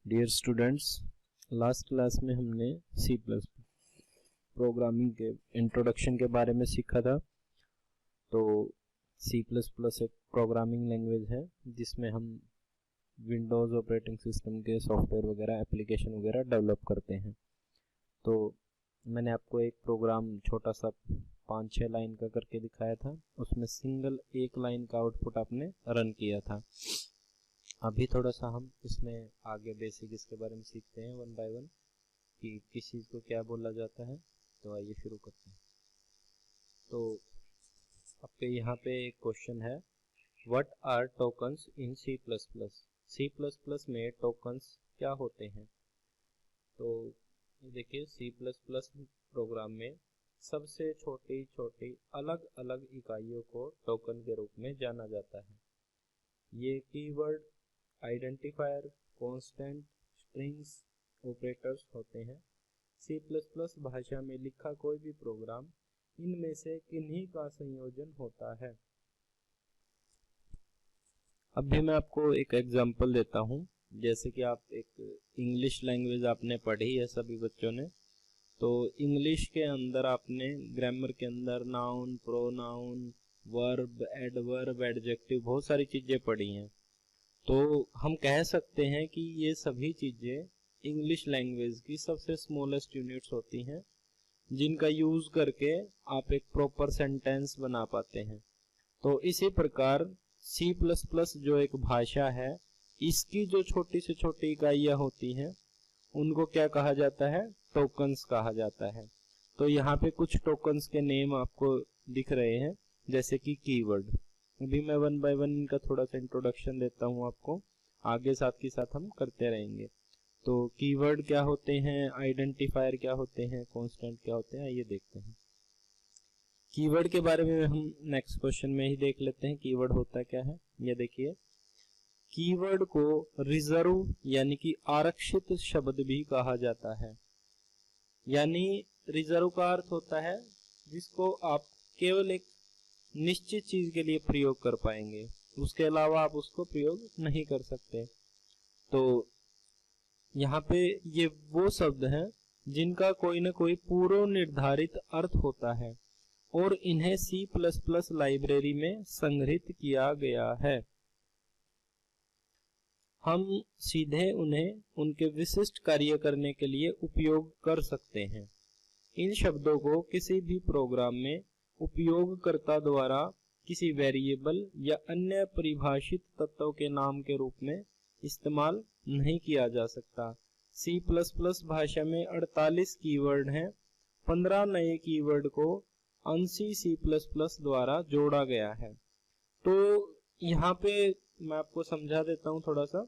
Dear students, last class में हमने C plus programming के इंट्रोडक्शन के बारे में सीखा था। तो सी प्लस प्लस एक प्रोग्रामिंग लैंग्वेज है जिसमें हम विंडोज़ ऑपरेटिंग सिस्टम के सॉफ्टवेयर वगैरह एप्लीकेशन वगैरह डेवलप करते हैं। तो मैंने आपको एक प्रोग्राम छोटा सा 5-6 लाइन का करके दिखाया था, उसमें सिंगल एक लाइन का आउटपुट आपने रन किया था। अभी थोड़ा सा हम इसमें आगे बेसिक इसके बारे में सीखते हैं वन बाय वन कि किस चीज़ को क्या बोला जाता है। तो आइए शुरू करते हैं। तो आपके यहाँ पे एक क्वेश्चन है, what are tokens in C plus plus. C plus plus में टोकन्स क्या होते हैं। तो देखिए, सी प्लस प्लस प्रोग्राम में सबसे छोटी छोटी अलग अलग इकाइयों को टोकन के रूप में जाना जाता है। ये keyword, identifier, constant, strings, operators होते हैं। सी प्लस प्लस भाषा में लिखा कोई भी प्रोग्राम इनमें से किन्हीं का संयोजन होता है। अभी मैं आपको एक एग्जांपल देता हूँ। जैसे कि आप एक इंग्लिश लैंग्वेज आपने पढ़ी है सभी बच्चों ने, तो इंग्लिश के अंदर आपने ग्रामर के अंदर noun, pronoun, verb, adverb, adjective बहुत सारी चीज़ें पढ़ी हैं। तो हम कह सकते हैं कि ये सभी चीज़ें इंग्लिश लैंग्वेज की सबसे स्मॉलेस्ट यूनिट्स होती हैं जिनका यूज़ करके आप एक प्रॉपर सेंटेंस बना पाते हैं। तो इसी प्रकार सी प्लस प्लस जो एक भाषा है, इसकी जो छोटी से छोटी इकाइयाँ होती हैं उनको क्या कहा जाता है, टोकन्स कहा जाता है। तो यहाँ पे कुछ टोकन्स के नेम आपको दिख रहे हैं, जैसे कि कीवर्ड। अभी मैं वन बाय वन इनका थोड़ा सा इंट्रोडक्शन देता हूँ आपको, आगे साथ के साथ हम करते रहेंगे। तो कीवर्ड क्या होते हैं, आइडेंटिफायर क्या होते हैं, कांस्टेंट क्या होते हैं, ये देखते हैं। कीवर्ड के बारे में हम नेक्स्ट क्वेश्चन में ही देख लेते हैं। कीवर्ड होता क्या है, ये देखिए। कीवर्ड को रिजर्व यानी कि आरक्षित शब्द भी कहा जाता है। यानी रिजर्व का अर्थ होता है जिसको आप केवल एक निश्चित चीज के लिए प्रयोग कर पाएंगे, उसके अलावा आप उसको प्रयोग नहीं कर सकते। तो यहाँ पे ये वो शब्द हैं जिनका कोई ना कोई पूर्व निर्धारित अर्थ होता है और इन्हें सी प्लस प्लस लाइब्रेरी में संग्रहित किया गया है। हम सीधे उन्हें उनके विशिष्ट कार्य करने के लिए उपयोग कर सकते हैं। इन शब्दों को किसी भी प्रोग्राम में उपयोगकर्ता द्वारा किसी वेरिएबल या अन्य परिभाषित तत्व के नाम के रूप में इस्तेमाल नहीं किया जा सकता। सी प्लस प्लस भाषा में 48 कीवर्ड हैं। 15 नए कीवर्ड को ANSI सी प्लस प्लस द्वारा जोड़ा गया है। तो यहाँ पे मैं आपको समझा देता हूँ थोड़ा सा।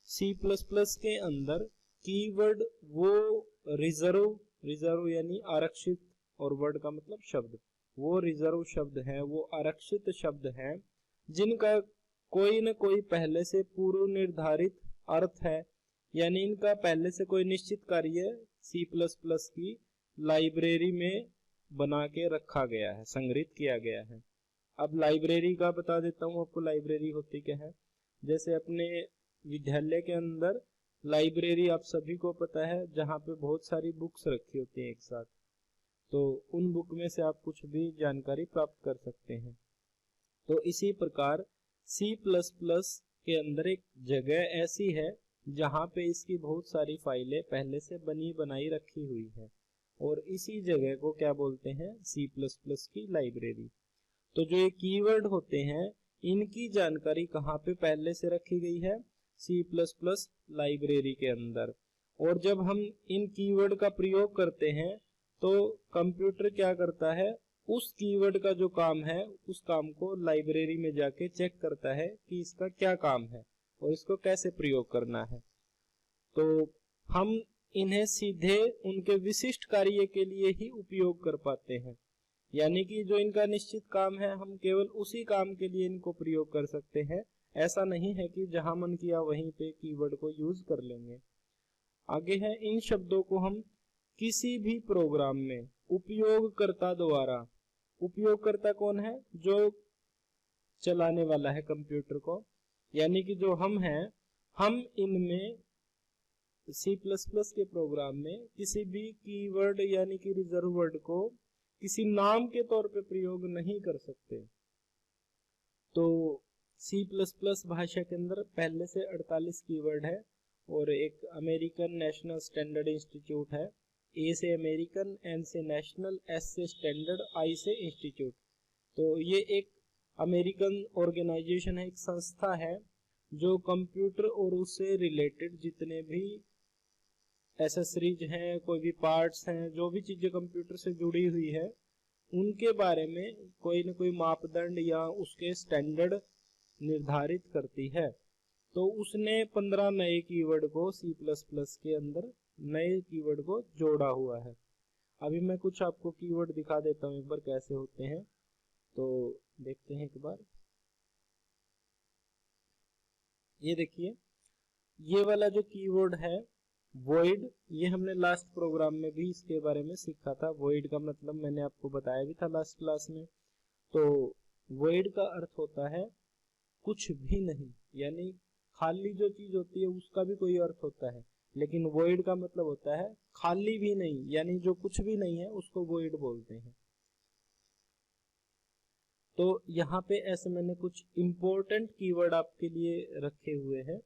सी प्लस प्लस के अंदर कीवर्ड वो रिजर्व यानी आरक्षित, और वर्ड का मतलब शब्द, वो रिजर्व शब्द है, वो आरक्षित शब्द हैं जिनका कोई न कोई पहले से पूर्व निर्धारित अर्थ है। यानी इनका पहले से कोई निश्चित कार्य सी प्लस प्लस की लाइब्रेरी में बना के रखा गया है, संग्रहित किया गया है। अब लाइब्रेरी का बता देता हूँ आपको, लाइब्रेरी होती क्या है। जैसे अपने विद्यालय के अंदर लाइब्रेरी आप सभी को पता है, जहाँ पे बहुत सारी बुक्स रखी होती हैं एक साथ, तो उन बुक में से आप कुछ भी जानकारी प्राप्त कर सकते हैं। तो इसी प्रकार सी प्लस प्लस के अंदर एक जगह ऐसी है जहाँ पे इसकी बहुत सारी फाइलें पहले से बनी बनाई रखी हुई है, और इसी जगह को क्या बोलते हैं, सी प्लस प्लस की लाइब्रेरी। तो जो ये कीवर्ड होते हैं इनकी जानकारी कहाँ पे पहले से रखी गई है, सी प्लस प्लस लाइब्रेरी के अंदर। और जब हम इन कीवर्ड का प्रयोग करते हैं तो कंप्यूटर क्या करता है, उस कीवर्ड का जो काम है उस काम को लाइब्रेरी में जाके चेक करता है कि इसका क्या काम है और इसको कैसे प्रयोग करना है। तो हम इन्हें सीधे उनके विशिष्ट कार्य के लिए ही उपयोग कर पाते हैं। यानी कि जो इनका निश्चित काम है हम केवल उसी काम के लिए इनको प्रयोग कर सकते हैं। ऐसा नहीं है कि जहां मन किया वहीं पे कीवर्ड को यूज कर लेंगे। आगे है, इन शब्दों को हम किसी भी प्रोग्राम में उपयोगकर्ता द्वारा, उपयोगकर्ता कौन है, जो चलाने वाला है कंप्यूटर को, यानी कि जो हम हैं, हम इनमें सी प्लस प्लस के प्रोग्राम में किसी भी कीवर्ड यानी कि रिजर्व वर्ड को किसी नाम के तौर पे प्रयोग नहीं कर सकते। तो सी प्लस प्लस भाषा के अंदर पहले से 48 कीवर्ड है और एक अमेरिकन नेशनल स्टैंडर्ड इंस्टीट्यूट है। ए से अमेरिकन, एन से नेशनल, एस से स्टैंडर्ड, आई से इंस्टीट्यूट। तो ये एक अमेरिकन ऑर्गेनाइजेशन है, एक संस्था है जो कंप्यूटर और उससे रिलेटेड जितने भी एसेसरीज हैं, कोई भी पार्ट्स हैं, जो भी चीजें कंप्यूटर से जुड़ी हुई है उनके बारे में कोई न कोई मापदंड या उसके स्टैंडर्ड निर्धारित करती है। तो उसने 15 नए कीवर्ड को सी प्लस प्लस के अंदर नए कीवर्ड को जोड़ा हुआ है। अभी मैं कुछ आपको कीवर्ड दिखा देता हूँ एक बार कैसे होते हैं, तो देखते हैं एक बार। ये देखिए, ये वाला जो कीवर्ड है void, ये हमने लास्ट प्रोग्राम में भी इसके बारे में सीखा था। void का मतलब मैंने आपको बताया भी था लास्ट क्लास में। तो void का अर्थ होता है कुछ भी नहीं, यानी खाली जो चीज होती है उसका भी कोई अर्थ होता है, लेकिन void का मतलब होता है खाली भी नहीं, यानी जो कुछ भी नहीं है उसको void बोलते हैं। तो यहाँ पे ऐसे मैंने कुछ इम्पोर्टेंट कीवर्ड आपके लिए रखे हुए हैं।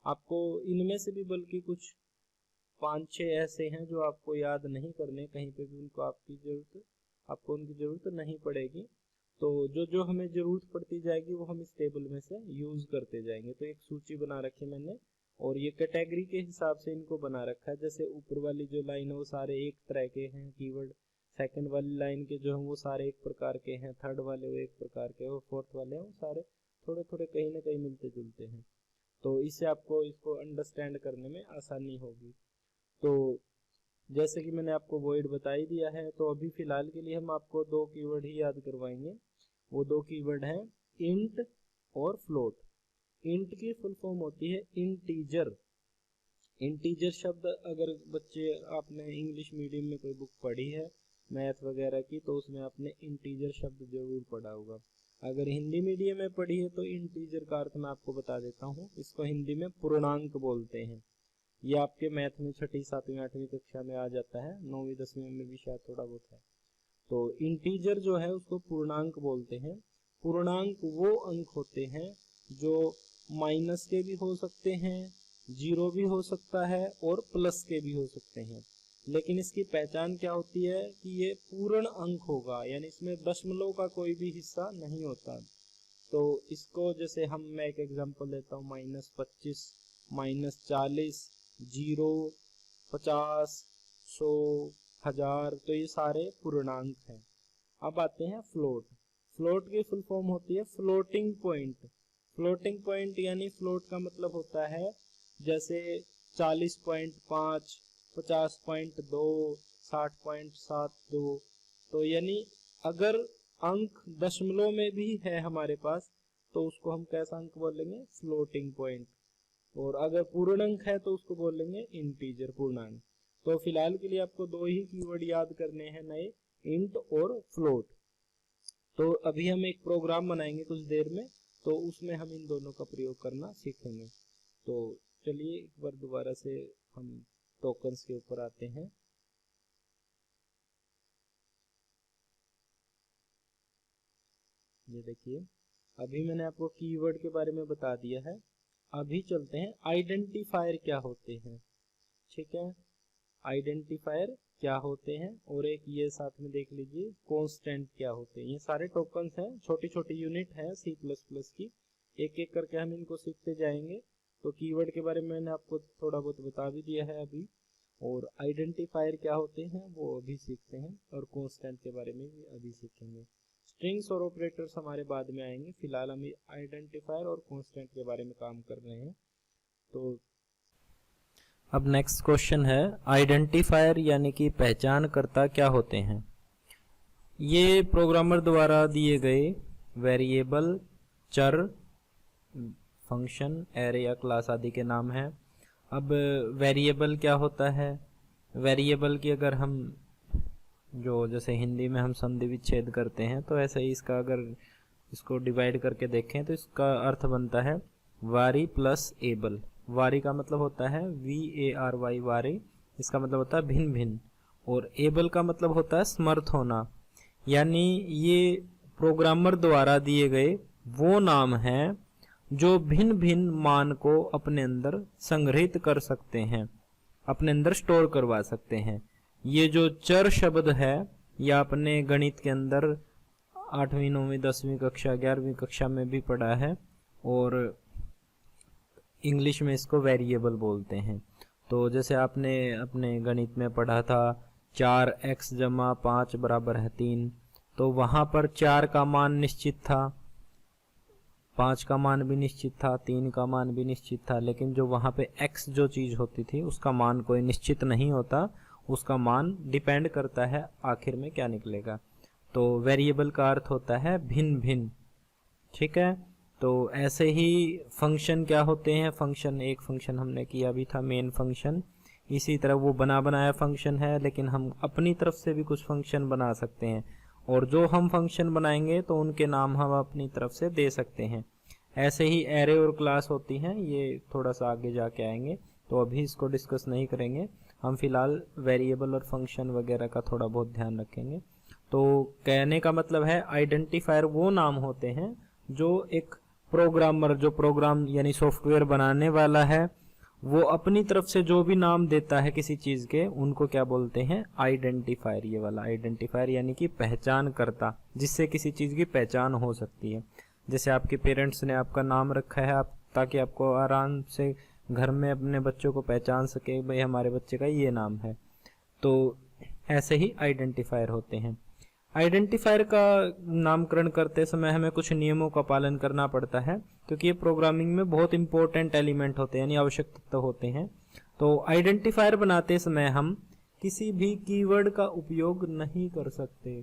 आपको इनमें से भी बल्कि कुछ 5-6 ऐसे हैं जो आपको याद नहीं करने, कहीं पे भी उनको आपको उनकी जरूरत नहीं पड़ेगी। तो जो जो हमें जरूरत पड़ती जाएगी वो हम इस टेबल में से यूज करते जाएंगे। तो एक सूची बना रखी मैंने और ये कैटेगरी के हिसाब से इनको बना रखा है। जैसे ऊपर वाली जो लाइन है वो सारे एक तरह के हैं कीवर्ड, सेकंड वाली लाइन के जो हैं वो सारे एक प्रकार के हैं, थर्ड वाले वो एक प्रकार के, और फोर्थ वाले हैं वो सारे थोड़े थोड़े कहीं ना कहीं मिलते जुलते हैं। तो इससे आपको इसको अंडरस्टैंड करने में आसानी होगी। तो जैसे कि मैंने आपको void बता ही दिया है, तो अभी फिलहाल के लिए हम आपको 2 कीवर्ड ही याद करवाएंगे। वो 2 कीवर्ड हैं int और float। int की फुल फॉर्म होती है इंटीजर। इंटीजर शब्द अगर बच्चे आपने इंग्लिश मीडियम में कोई बुक पढ़ी है मैथ वगैरह की, तो उसमें आपने इंटीजर शब्द जरूर पढ़ा होगा। अगर हिंदी मीडियम में पढ़ी है तो इंटीजर का अर्थ मैं आपको बता देता हूँ। इसको हिंदी में पूर्णांक बोलते हैं। ये आपके मैथ में 6ठी 7वीं 8वीं कक्षा में आ जाता है, 9वीं 10वीं में भी शायद थोड़ा बहुत है। तो इंटीजर जो है उसको पूर्णांक बोलते हैं। पूर्णांक वो अंक होते हैं जो माइनस के भी हो सकते हैं, 0 भी हो सकता है और प्लस के भी हो सकते हैं। लेकिन इसकी पहचान क्या होती है कि ये पूर्ण अंक होगा, यानी इसमें दशमलव का कोई भी हिस्सा नहीं होता। तो इसको जैसे मैं एक एग्जांपल देता हूँ, -25, -40, 0, 50, 100, 1000, तो ये सारे पूर्णांक हैं। अब आते हैं फ्लोट। फ्लोट की फुल फॉर्म होती है फ्लोटिंग पॉइंट। फ्लोटिंग पॉइंट यानी फ्लोट का मतलब होता है जैसे 40.5, 50.2, 60.72। तो यानी अगर अंक दशमलव में भी है हमारे पास तो उसको हम कैसा अंक बोलेंगे? Floating point. और अगर पूर्णांक है तो उसको बोलेंगे इंटीजर, पूर्णांक। तो फिलहाल के लिए आपको 2 ही कीवर्ड याद करने हैं नए, इंट और फ्लोट। तो अभी हम एक प्रोग्राम बनाएंगे कुछ देर में, तो उसमें हम इन दोनों का प्रयोग करना सीखेंगे। तो चलिए एक बार दोबारा से हम टोकन्स के ऊपर आते हैं। ये देखिए, अभी मैंने आपको कीवर्ड के बारे में बता दिया है। अभी चलते हैं आइडेंटिफायर क्या होते हैं। ठीक है, आइडेंटिफायर क्या होते हैं, और एक ये साथ में देख लीजिए कांस्टेंट क्या होते हैं। ये सारे टोकन्स हैं, छोटी छोटी यूनिट है सी प्लस प्लस की। एक एक करके हम इनको सीखते जाएंगे। तो कीवर्ड के बारे में मैंने आपको थोड़ा बहुत बता भी दिया है अभी, और आइडेंटिफायर क्या होते हैं वो अभी सीखते हैं, और कांस्टेंट के बारे में भी अभी सीखेंगे। स्ट्रिंग्स और ऑपरेटर्स हमारे बाद में आएंगे। फिलहाल हम आइडेंटिफायर और कांस्टेंट के बारे में काम कर रहे हैं। तो अब नेक्स्ट क्वेश्चन है, आइडेंटिफायर यानी कि पहचानकर्ता क्या होते हैं। ये प्रोग्रामर द्वारा दिए गए वेरिएबल, चर, फंक्शन, एरे या क्लास आदि के नाम हैं। अब वेरिएबल क्या होता है? वेरिएबल की अगर हम जो जैसे हिंदी में हम संधि विच्छेद करते हैं, तो ऐसे ही इसका अगर इसको डिवाइड करके देखें तो इसका अर्थ बनता है वारी प्लस एबल। वारी का मतलब होता है VARY, वारी, इसका मतलब होता है भिन्न भिन्न। और एबल का मतलब होता है समर्थ होना। यानी ये प्रोग्रामर द्वारा दिए गए वो नाम हैं जो भिन्न भिन्न मान को अपने अंदर संग्रहित कर सकते हैं, अपने अंदर स्टोर करवा सकते हैं। ये जो चर शब्द है, या अपने गणित के अंदर 8वीं 9वीं 10वीं कक्षा 11वीं कक्षा में भी पढ़ा है, और इंग्लिश में इसको वेरिएबल बोलते हैं। तो जैसे आपने अपने गणित में पढ़ा था 4x + 5 = 3, तो वहाँ पर 4 का मान निश्चित था, 5 का मान भी निश्चित था, 3 का मान भी निश्चित था, लेकिन जो वहाँ पे x जो चीज़ होती थी उसका मान कोई निश्चित नहीं होता, उसका मान डिपेंड करता है आखिर में क्या निकलेगा। तो वेरिएबल का अर्थ होता है भिन्न भिन्न, ठीक है। तो ऐसे ही फंक्शन क्या होते हैं, फंक्शन, एक फंक्शन हमने किया भी था मेन फंक्शन, इसी तरह वो बना बनाया फंक्शन है, लेकिन हम अपनी तरफ से भी कुछ फंक्शन बना सकते हैं, और जो हम फंक्शन बनाएंगे तो उनके नाम हम अपनी तरफ से दे सकते हैं। ऐसे ही एरे और क्लास होती हैं, ये थोड़ा सा आगे जाके आएंगे, तो अभी इसको डिस्कस नहीं करेंगे। हम फिलहाल वेरिएबल और फंक्शन वगैरह का थोड़ा बहुत ध्यान रखेंगे। तो कहने का मतलब है आइडेंटिफायर वो नाम होते हैं जो एक प्रोग्रामर, जो प्रोग्राम यानी सॉफ्टवेयर बनाने वाला है, वो अपनी तरफ से जो भी नाम देता है किसी चीज़ के, उनको क्या बोलते हैं, आइडेंटिफायर। ये वाला आइडेंटिफायर यानी कि पहचान करता, जिससे किसी चीज़ की पहचान हो सकती है। जैसे आपके पेरेंट्स ने आपका नाम रखा है आप, ताकि आपको आराम से घर में अपने बच्चों को पहचान सके, भाई हमारे बच्चे का ये नाम है। तो ऐसे ही आइडेंटिफायर होते हैं। आइडेंटिफायर का नामकरण करते समय हमें कुछ नियमों का पालन करना पड़ता है, क्योंकि ये प्रोग्रामिंग में बहुत इंपॉर्टेंट एलिमेंट होते हैं, यानी आवश्यक तत्व होते हैं। तो आइडेंटिफायर बनाते समय हम किसी भी कीवर्ड का उपयोग नहीं कर सकते।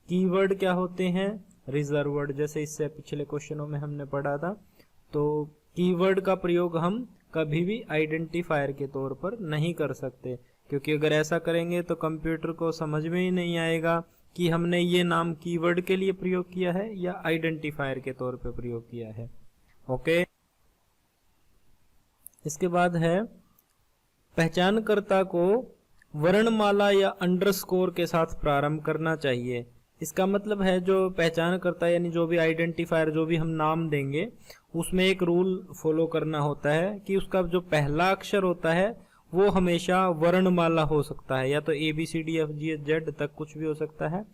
कीवर्ड क्या होते हैं, रिजर्व वर्ड, जैसे इससे पिछले क्वेश्चनों में हमने पढ़ा था। तो कीवर्ड का प्रयोग हम कभी भी आइडेंटिफायर के तौर पर नहीं कर सकते, क्योंकि अगर ऐसा करेंगे तो कंप्यूटर को समझ में ही नहीं आएगा कि हमने ये नाम कीवर्ड के लिए प्रयोग किया है या आइडेंटिफायर के तौर पर प्रयोग किया है। ओके, इसके बाद है पहचानकर्ता को वर्णमाला या अंडरस्कोर के साथ प्रारंभ करना चाहिए। इसका मतलब है जो पहचानकर्ता यानी जो भी आइडेंटिफायर, जो भी हम नाम देंगे, उसमें एक रूल फॉलो करना होता है कि उसका जो पहला अक्षर होता है वो हमेशा वर्णमाला हो सकता है, या तो ABCDFGH तक कुछ भी हो सकता है,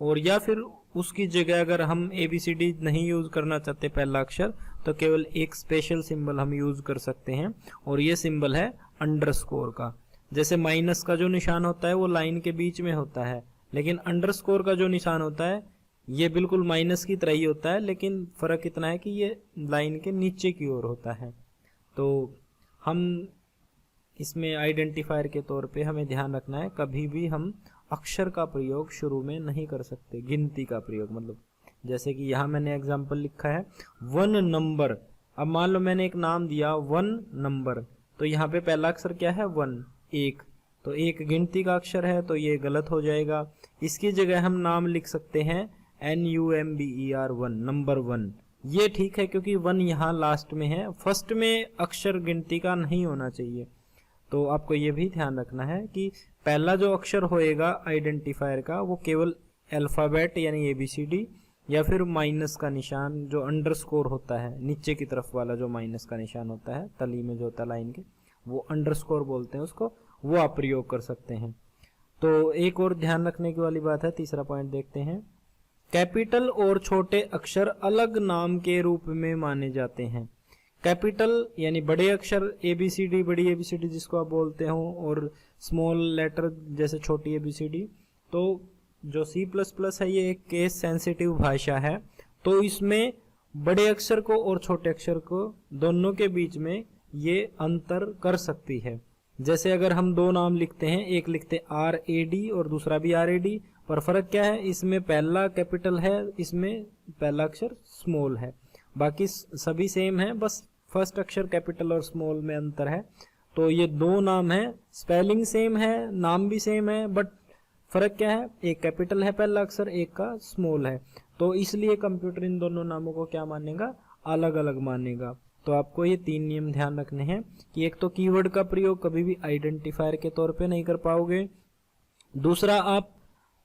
और या फिर उसकी जगह अगर हम ABCD नहीं यूज करना चाहते पहला अक्षर, तो केवल एक स्पेशल सिंबल हम यूज कर सकते हैं, और ये सिंबल है अंडरस्कोर का। जैसे माइनस का जो निशान होता है वो लाइन के बीच में होता है, लेकिन अंडरस्कोर का जो निशान होता है ये बिल्कुल माइनस की तरह ही होता है, लेकिन फर्क इतना है कि ये लाइन के नीचे की ओर होता है। तो हम इसमें आइडेंटिफायर के तौर पे हमें ध्यान रखना है, कभी भी हम अक्षर का प्रयोग शुरू में नहीं कर सकते, गिनती का प्रयोग। मतलब जैसे कि यहाँ मैंने एग्जाम्पल लिखा है 1 नंबर। अब मान लो मैंने एक नाम दिया 1 नंबर, तो यहाँ पे पहला अक्षर क्या है, 1, 1, तो एक गिनती का अक्षर है, तो ये गलत हो जाएगा। इसकी जगह हम नाम लिख सकते हैं NUMBER 1, नंबर 1। ये ठीक है क्योंकि 1 यहाँ लास्ट में है, फर्स्ट में अक्षर गिनती का नहीं होना चाहिए। तो आपको ये भी ध्यान रखना है कि पहला जो अक्षर होएगा आइडेंटिफायर का वो केवल अल्फाबेट यानी ABCD, या फिर माइनस का निशान जो अंडरस्कोर होता है, नीचे की तरफ वाला जो माइनस का निशान होता है तली में जो होता है लाइन के, वो अंडरस्कोर बोलते हैं उसको, वो आप प्रयोग कर सकते हैं। तो एक और ध्यान रखने की वाली बात है, तीसरा पॉइंट देखते हैं। कैपिटल और छोटे अक्षर अलग नाम के रूप में माने जाते हैं। कैपिटल यानी बड़े अक्षर ABCD, बड़ी ABCD जिसको आप बोलते हो, और स्मॉल लेटर जैसे छोटी ABCD। तो जो C++ है ये एक केस सेंसिटिव भाषा है, तो इसमें बड़े अक्षर को और छोटे अक्षर को दोनों के बीच में ये अंतर कर सकती है। जैसे अगर हम दो नाम लिखते हैं, एक लिखते RAD और दूसरा भी RAD, पर फर्क क्या है, इसमें पहला कैपिटल है, इसमें पहला अक्षर स्मॉल है, बाकी सभी सेम है, बस फर्स्ट अक्षर कैपिटल और स्मॉल में अंतर है। तो ये दो नाम है, स्पेलिंग सेम है, नाम भी सेम है, बट फर्क क्या है, एक कैपिटल है पहला अक्षर, एक का स्मॉल है। तो इसलिए कंप्यूटर इन दोनों नामों को क्या मानेगा, अलग अलग मानेगा। तो आपको ये 3 नियम ध्यान रखने हैं कि एक तो कीवर्ड का प्रयोग कभी भी आइडेंटिफायर के तौर पे नहीं कर पाओगे। दूसरा, आप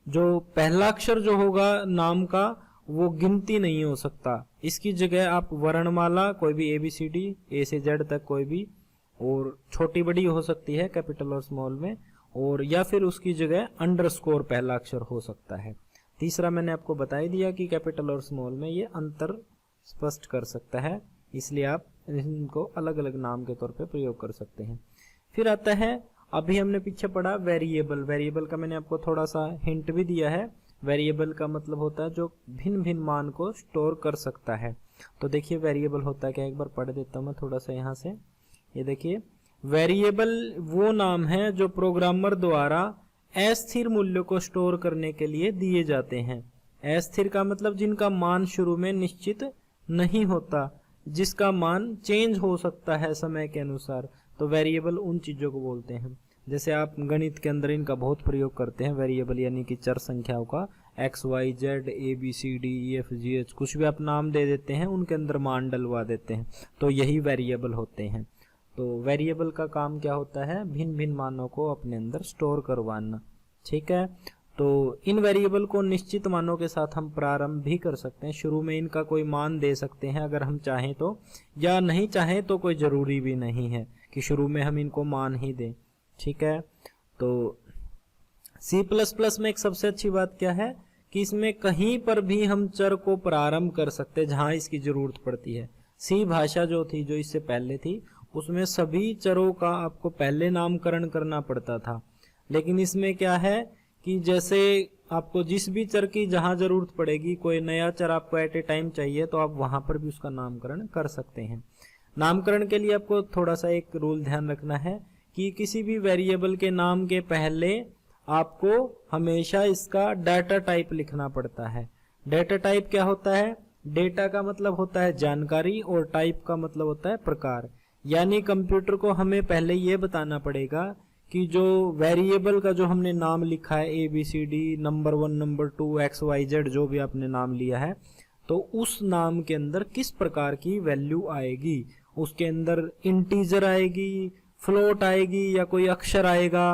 जो पहला अक्षर जो होगा नाम का वो गिनती नहीं हो सकता, इसकी जगह आप वर्णमाला कोई भी ABCD A से Z तक कोई भी, और छोटी बड़ी हो सकती है कैपिटल और स्मॉल में, और या फिर उसकी जगह अंडरस्कोर पहला अक्षर हो सकता है। तीसरा मैंने आपको बता ही दिया कि कैपिटल और स्मॉल में ये अंतर स्पष्ट कर सकता है, इसलिए आप इनको अलग अलग नाम के तौर पे प्रयोग कर सकते हैं। फिर आता है, अभी हमने पीछे पढ़ा वेरिएबल। वेरिएबल का मैंने आपको थोड़ा सा हिंट भी दिया है। वेरिएबल का मतलब होता है जो भिन्न भिन्न मान को स्टोर कर सकता है। तो देखिए वेरिएबल होता है क्या, एक बार पढ़ देता हूँ मैं थोड़ा सा यहाँ से। ये देखिए, वेरिएबल वो नाम है जो प्रोग्रामर द्वारा अस्थिर मूल्य को स्टोर करने के लिए दिए जाते हैं। अस्थिर का मतलब जिनका मान शुरू में निश्चित नहीं होता, जिसका मान चेंज हो सकता है समय के अनुसार, तो वेरिएबल उन चीजों को बोलते हैं। जैसे आप गणित के अंदर इनका बहुत प्रयोग करते हैं, वेरिएबल यानी कि चर संख्याओं का, x y z a b c d e f g h कुछ भी आप नाम दे देते हैं, उनके अंदर मान डलवा देते हैं, तो यही वेरिएबल होते हैं। तो वेरिएबल का काम क्या होता है, भिन्न भिन्न मानों को अपने अंदर स्टोर करवाना। ठीक है, तो इन वेरिएबल को निश्चित मानों के साथ हम प्रारंभ भी कर सकते हैं। शुरू में इनका कोई मान दे सकते हैं अगर हम चाहें तो, या नहीं चाहें तो कोई जरूरी भी नहीं है कि शुरू में हम इनको मान ही दें। ठीक है, तो C++ में एक सबसे अच्छी बात क्या है कि इसमें कहीं पर भी हम चर को प्रारंभ कर सकते हैं जहां इसकी जरूरत पड़ती है। सी भाषा जो थी, जो इससे पहले थी, उसमें सभी चरों का आपको पहले नामकरण करना पड़ता था। लेकिन इसमें क्या है कि जैसे आपको जिस भी चर की जहां जरूरत पड़ेगी, कोई नया चर आपको एट ए टाइम चाहिए, तो आप वहां पर भी उसका नामकरण कर सकते हैं। नामकरण के लिए आपको थोड़ा सा एक रूल ध्यान रखना है कि किसी भी वेरिएबल के नाम के पहले आपको हमेशा इसका डाटा टाइप लिखना पड़ता है। डाटा टाइप क्या होता है, डेटा का मतलब होता है जानकारी और टाइप का मतलब होता है प्रकार। यानी कंप्यूटर को हमें पहले ये बताना पड़ेगा कि जो वेरिएबल का जो हमने नाम लिखा है ABCD, नंबर 1 नंबर 2 XYZ जो भी आपने नाम लिया है, तो उस नाम के अंदर किस प्रकार की वैल्यू आएगी। उसके अंदर इंटीजर आएगी, फ्लोट आएगी, या कोई अक्षर आएगा।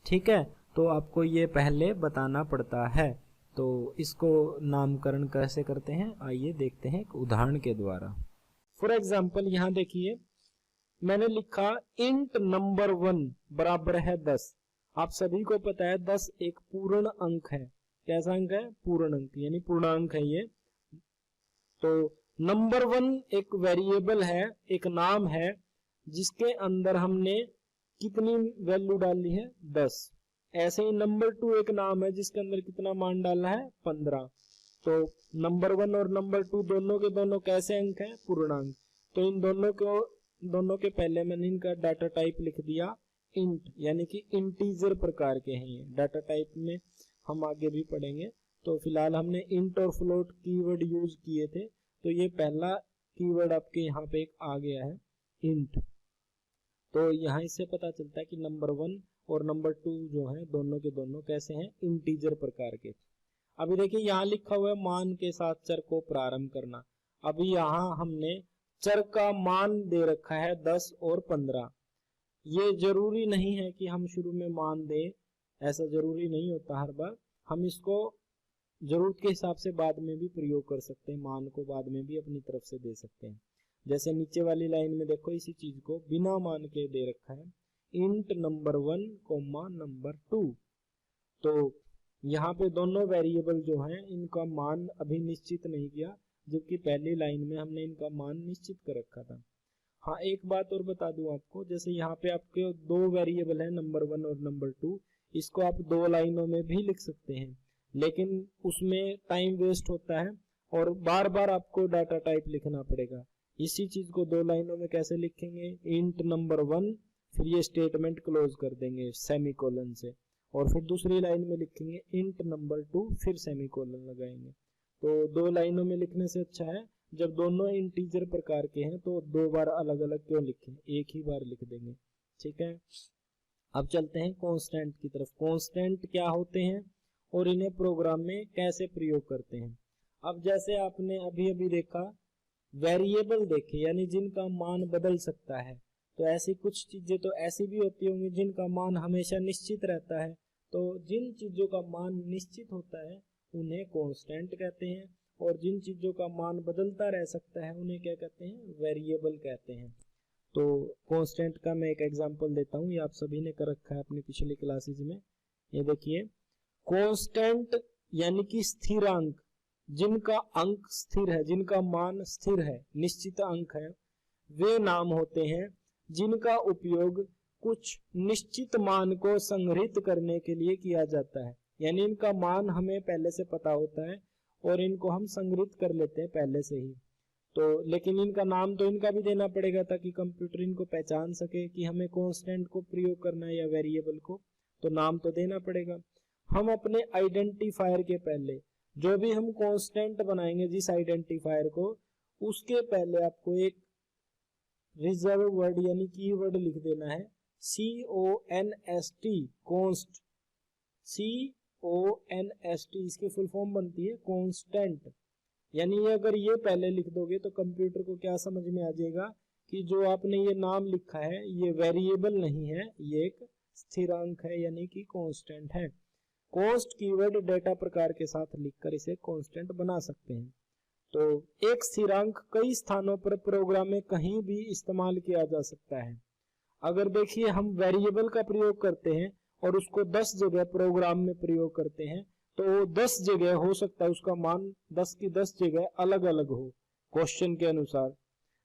ठीक है, तो आपको ये पहले बताना पड़ता है। तो इसको नामकरण कैसे करते हैं आइए देखते हैं एक उदाहरण के द्वारा। फॉर एग्जाम्पल यहाँ देखिए, मैंने लिखा इंट नंबर 1 बराबर है 10। आप सभी को पता है 10 एक पूर्ण अंक है। कैसा अंक है, पूर्ण अंक, यानी पूर्णांक है ये। तो नंबर 1 एक वेरिएबल है, एक नाम है, जिसके अंदर हमने कितनी वैल्यू डाली है, 10। ऐसे ही नंबर 2 एक नाम है जिसके अंदर कितना मान डाला है, 15। तो नंबर 1 और नंबर 2 दोनों के दोनों कैसे अंक है, पूर्णांक। तो इन दोनों के पहले मैंने इनका डाटा टाइप लिख दिया इंट, यानी कि इंटीजर प्रकार के हैं ये। डाटा टाइप में हम आगे भी पढ़ेंगे। तो फिलहाल हमने इंट और फ्लोट कीवर्ड यूज किए थे, तो ये पहला कीवर्ड आपके यहाँ पे एक आ गया है, इंट। तो यहाँ इससे पता चलता है कि नंबर 1 और नंबर 2 जो है दोनों के दोनों कैसे हैं, इंटीजर प्रकार के। अभी देखिए यहाँ लिखा हुआ है मान के साथ चर को प्रारंभ करना। अभी यहाँ हमने चर का मान दे रखा है 10 और 15। ये जरूरी नहीं है कि हम शुरू में मान दें, ऐसा जरूरी नहीं होता हर बार। हम इसको जरूरत के हिसाब से बाद में भी प्रयोग कर सकते हैं, मान को बाद में भी अपनी तरफ से दे सकते हैं। जैसे नीचे वाली लाइन में देखो, इसी चीज को बिना मान के दे रखा है, इंट नंबर 1 कोमा नंबर 2। तो यहाँ पे दोनों वेरिएबल जो हैं इनका मान अभी निश्चित नहीं किया, जबकि पहली लाइन में हमने इनका मान निश्चित कर रखा था। हाँ, एक बात और बता दूं आपको, जैसे यहाँ पे आपके 2 वेरिएबल है, नंबर 1 और नंबर 2, इसको आप 2 लाइनों में भी लिख सकते हैं, लेकिन उसमें टाइम वेस्ट होता है और बार बार आपको डाटा टाइप लिखना पड़ेगा। इसी चीज को 2 लाइनों में कैसे लिखेंगे, इंट नंबर 1, फिर ये स्टेटमेंट क्लोज कर देंगे सेमीकोलन से, और फिर दूसरी लाइन में लिखेंगे इंट नंबर 2, फिर सेमीकोलन लगाएंगे। तो 2 लाइनों में लिखने से अच्छा है, जब दोनों इंटीजर प्रकार के हैं तो 2 बार अलग अलग क्यों लिखें, एक ही बार लिख देंगे। ठीक है, अब चलते हैं कांस्टेंट की तरफ। कांस्टेंट क्या होते हैं और इन्हें प्रोग्राम में कैसे प्रयोग करते हैं। अब जैसे आपने अभी अभी देखा, वेरिएबल देखे यानी जिनका मान बदल सकता है, तो ऐसी कुछ चीजें तो ऐसी भी होती होंगी जिनका मान हमेशा निश्चित रहता है। तो जिन चीजों का मान निश्चित होता है उन्हें कांस्टेंट कहते हैं, और जिन चीजों का मान बदलता रह सकता है उन्हें क्या कहते हैं, वेरिएबल कहते हैं। तो कांस्टेंट का मैं एक एग्जांपल देता हूँ, ये आप सभी ने कर रखा है अपनी पिछली क्लासेज में। ये देखिए, कांस्टेंट यानी कि स्थिरांक, जिनका अंक स्थिर है, जिनका मान स्थिर है, निश्चित अंक है, वे नाम होते हैं जिनका उपयोग कुछ निश्चित मान को संग्रहित करने के लिए किया जाता है। यानी इनका मान हमें पहले से पता होता है और इनको हम संग्रहित कर लेते हैं पहले से ही। तो लेकिन इनका नाम तो इनका भी देना पड़ेगा ताकि कंप्यूटर इनको पहचान सके कि हमें कांस्टेंट को प्रयोग करना है या वेरिएबल को, तो नाम तो देना पड़ेगा। हम अपने आइडेंटिफायर के पहले जो भी हम कांस्टेंट बनाएंगे, जिस आइडेंटिफायर को, उसके पहले आपको एक रिजर्व वर्ड यानी कीवर्ड लिख देना है, CONST, कॉन्स्ट। CONST इसकी फुल फॉर्म बनती है कांस्टेंट। यानी अगर ये पहले लिख दोगे तो कंप्यूटर को क्या समझ में आ जाएगा कि जो आपने ये नाम लिखा है ये वेरिएबल नहीं है, ये एक स्थिरांक है यानी कि कांस्टेंट है। कॉन्स्ट कीवर्ड डेटा प्रकार के साथ लिखकर इसे कांस्टेंट बना सकते हैं। तो एक स्थिरांक कई स्थानों पर प्रोग्राम में कहीं भी इस्तेमाल किया जा सकता है। अगर देखिए हम वेरिएबल का प्रयोग करते हैं और उसको 10 जगह प्रोग्राम में प्रयोग करते हैं, तो 10 जगह हो सकता है उसका मान 10 की 10 जगह अलग अलग हो क्वेश्चन के अनुसार।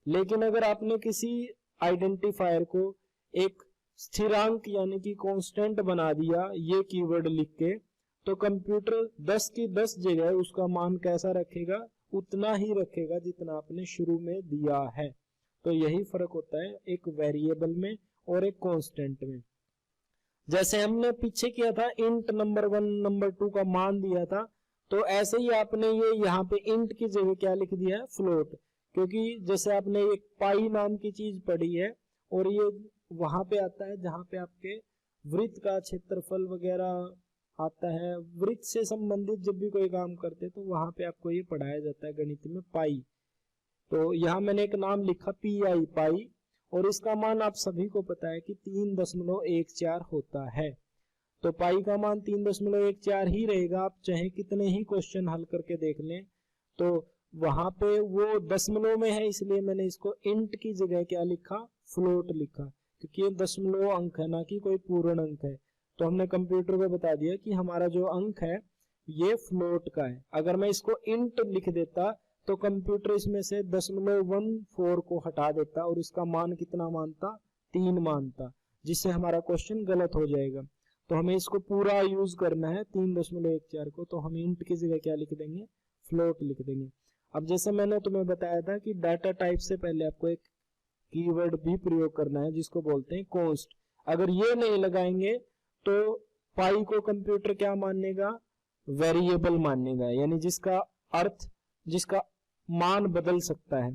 लेकिन अगर आपने किसी आइडेंटिफायर को एक स्थिरांक यानी कि कांस्टेंट बना दिया ये कीवर्ड लिख के, तो कंप्यूटर 10 की 10 जगह उसका मान कैसा रखेगा, उतना ही रखेगा जितना आपने शुरू में दिया है। तो यही फर्क होता है एक वेरिएबल में और एक कांस्टेंट में। जैसे हमने पीछे किया था, इंट नंबर 1 नंबर 2 का मान दिया था, तो ऐसे ही आपने ये यहाँ पे इंट की जगह क्या लिख दिया है, फ्लोट। क्योंकि जैसे आपने एक पाई नाम की चीज पढ़ी है और ये वहां पे आता है जहां पे आपके वृत्त का क्षेत्रफल वगैरह आता है, वृत्त से संबंधित जब भी कोई काम करते तो वहां पे आपको ये पढ़ाया जाता है गणित में, पाई। तो यहाँ मैंने एक नाम लिखा PI, पाई, और इसका मान आप सभी को पता है कि 3.14 होता है। तो पाई का मान 3.14 ही रहेगा, आप चाहे कितने ही क्वेश्चन हल करके देख लें। तो वहां पे वो दशमलव में है, इसलिए मैंने इसको इंट की जगह क्या लिखा, फ्लोट लिखा, क्योंकि ये दशमलव अंक है ना कि कोई पूर्ण अंक है। तो हमने कंप्यूटर को बता दिया कि हमारा जो अंक है ये फ्लोट का है। अगर मैं इसको इंट लिख देता तो कंप्यूटर इसमें से 0.14 को हटा देता और इसका मान कितना मानता, 3 मानता, जिससे हमारा क्वेश्चन गलत हो जाएगा। तो हमें इसको पूरा यूज करना है 3.14 को, तो हम इंट की जगह क्या लिख देंगे, फ्लोट लिख देंगे। अब जैसे मैंने तुम्हें बताया था कि डाटा टाइप से पहले आपको एक कीवर्ड भी प्रयोग करना है जिसको बोलते हैं कॉन्स्ट। अगर ये नहीं लगाएंगे तो पाई को कंप्यूटर क्या मानेगा, वेरिएबल मानेगा, यानी जिसका अर्थ, जिसका मान बदल सकता है।